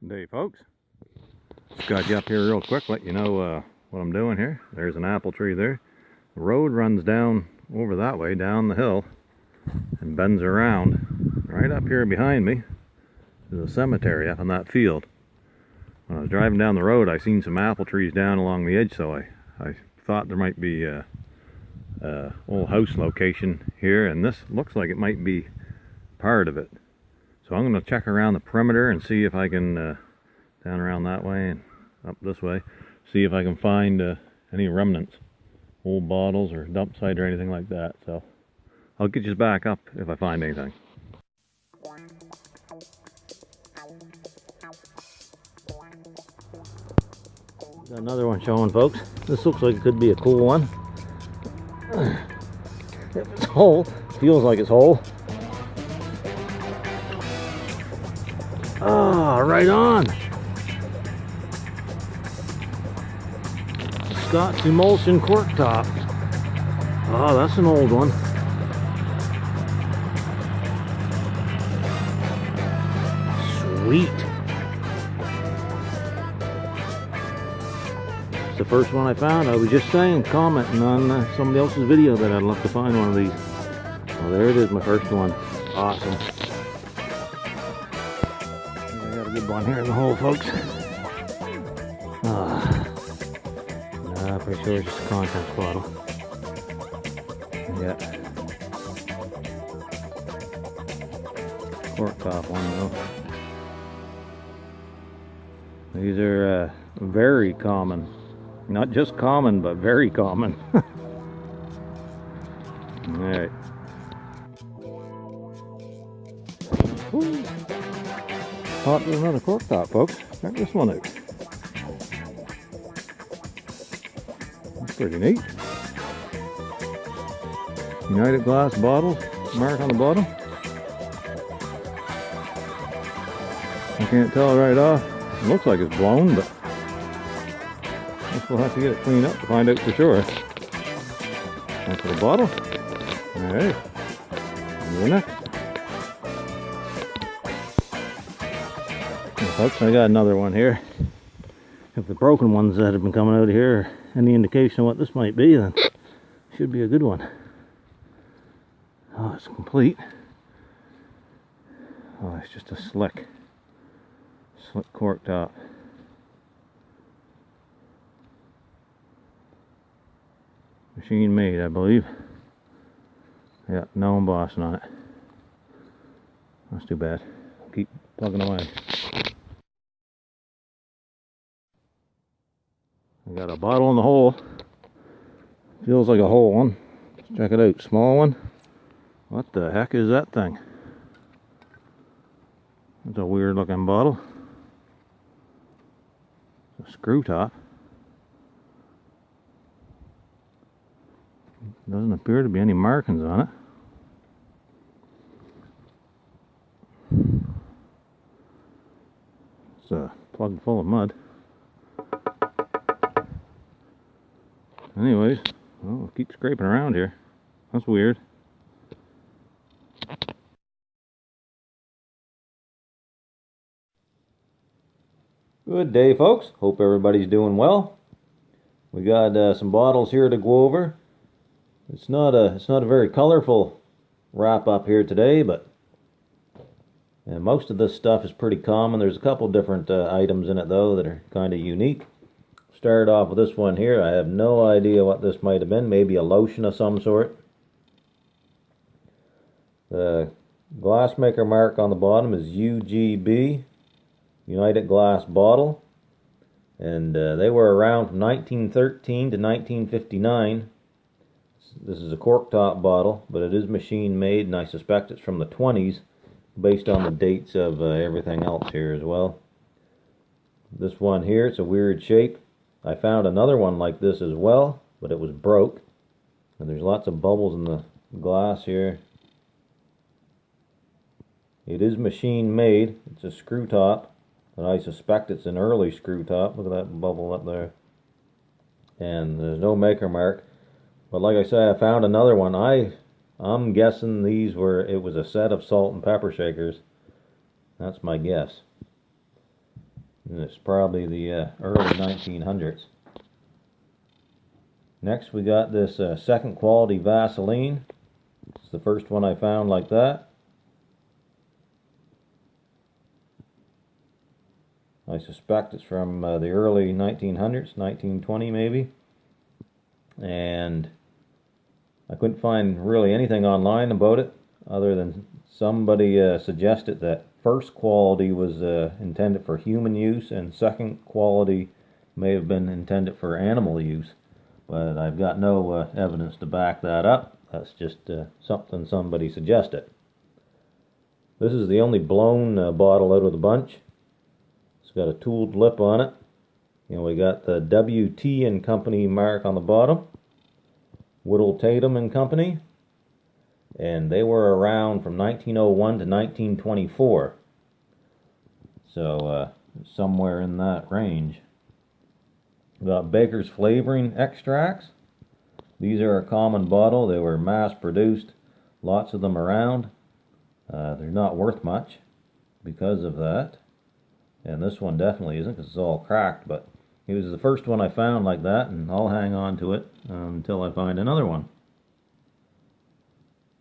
Day, folks. Just got you up here real quick, let you know what I'm doing here. There's an apple tree there. The road runs down over that way, down the hill, and bends around. Right up here behind me is a cemetery up in that field. When I was driving down the road, I seen some apple trees down along the edge, so I thought there might be a old house location here, and this looks like it might be part of it. So I'm going to check around the perimeter and see if I can, down around that way and up this way, see if I can find any remnants, old bottles or dump site or anything like that. So I'll get you back up if I find anything. Got another one showing, folks. This looks like it could be a cool one. If it's whole, feels like it's whole. Ah, right on. Scott's Emulsion cork top. Oh, that's an old one. Sweet. It's the first one I found. I was just saying, commenting on somebody else's video that I'd love to find one of these. Well, there it is, my first one. Awesome. Good one here in the hole, folks. I'm pretty sure it's just a contents bottle. Yeah. Cork top one though. These are very common. Not just common, but very common. Alright. Thought there's another cork top, folks. Check this one out. That's pretty neat. United glass bottles, mark on the bottom. I can't tell right off. It looks like it's blown, but I guess we'll have to get it cleaned up to find out for sure. That's the bottle. Alright. On to the next. Folks, I got another one here. If the broken ones that have been coming out of here are any indication of what this might be, then it should be a good one. Oh, it's complete. Oh, it's just a slick cork top. Machine made, I believe. Yeah, no embossing on it. That's too bad. Keep plugging away. I got a bottle in the hole. Feels like a whole one. Let's check it out. Small one. What the heck is that thing? That's a weird looking bottle. It's a screw top. Doesn't appear to be any markings on it. It's plugged full of mud. Anyways, well, we'll keep scraping around here. That's weird. Good day, folks. Hope everybody's doing well. We got some bottles here to go over. It's not a very colorful wrap up here today, but most of this stuff is pretty common. There's a couple different items in it though that are kind of unique. Start off with this one here. I have no idea what this might have been. Maybe a lotion of some sort. The glassmaker mark on the bottom is U.G.B. United Glass Bottle. And they were around from 1913 to 1959. This is a cork top bottle, but it is machine made, and I suspect it's from the 20s based on the dates of everything else here as well. This one here, it's a weird shape. I found another one like this as well, but it was broke. And there's lots of bubbles in the glass here. It is machine made. It's a screw top, but I suspect it's an early screw top. Look at that bubble up there. And there's no maker mark. But like I say, I found another one. I'm guessing it was a set of salt and pepper shakers. That's my guess. And it's probably the early 1900s. Next we got this second quality Vaseline. It's the first one I found like that. I suspect it's from the early 1900s, 1920 maybe. And I couldn't find really anything online about it other than somebody suggested that first quality was intended for human use and second quality may have been intended for animal use. But I've got no evidence to back that up. That's just something somebody suggested. This is the only blown bottle out of the bunch. It's got a tooled lip on it. You know, we got the W.T. and Company mark on the bottom. Whittle Tatum and Company. And they were around from 1901 to 1924. So somewhere in that range. We got Baker's Flavoring Extracts. These are a common bottle. They were mass produced. Lots of them around. They're not worth much because of that. And this one definitely isn't because it's all cracked. But it was the first one I found like that, and I'll hang on to it until I find another one.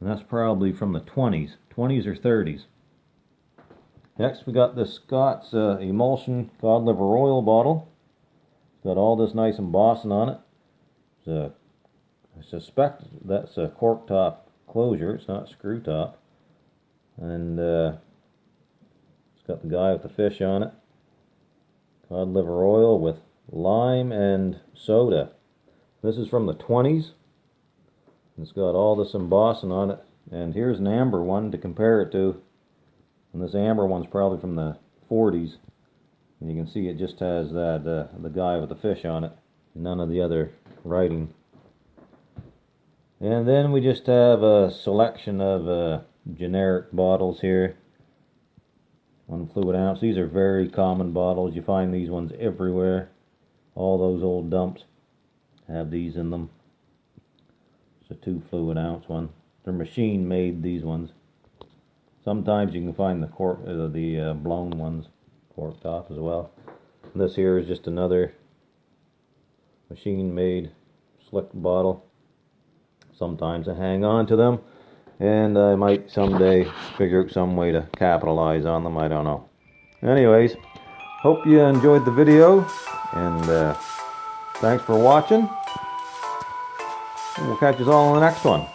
And that's probably from the 20s or 30s. Next we got this Scott's Emulsion cod liver oil bottle. It's got all this nice embossing on it. I suspect that's a cork top closure. It's not screw top. And it's got the guy with the fish on it. Cod liver oil with lime and soda. This is from the 20s. It's got all this embossing on it. And here's an amber one to compare it to. And this amber one's probably from the 40s. And you can see it just has that the guy with the fish on it. None of the other writing. And then we just have a selection of generic bottles here. 1 fluid ounce. These are very common bottles. You find these ones everywhere. All those old dumps have these in them. It's a 2 fluid ounce one. They're machine made, these ones. Sometimes you can find the cork, the blown ones, cork top as well. And this here is just another machine made slick bottle. Sometimes I hang on to them, and I might someday figure out some way to capitalize on them. I don't know. Anyways, hope you enjoyed the video, and thanks for watching. And we'll catch us all in the next one.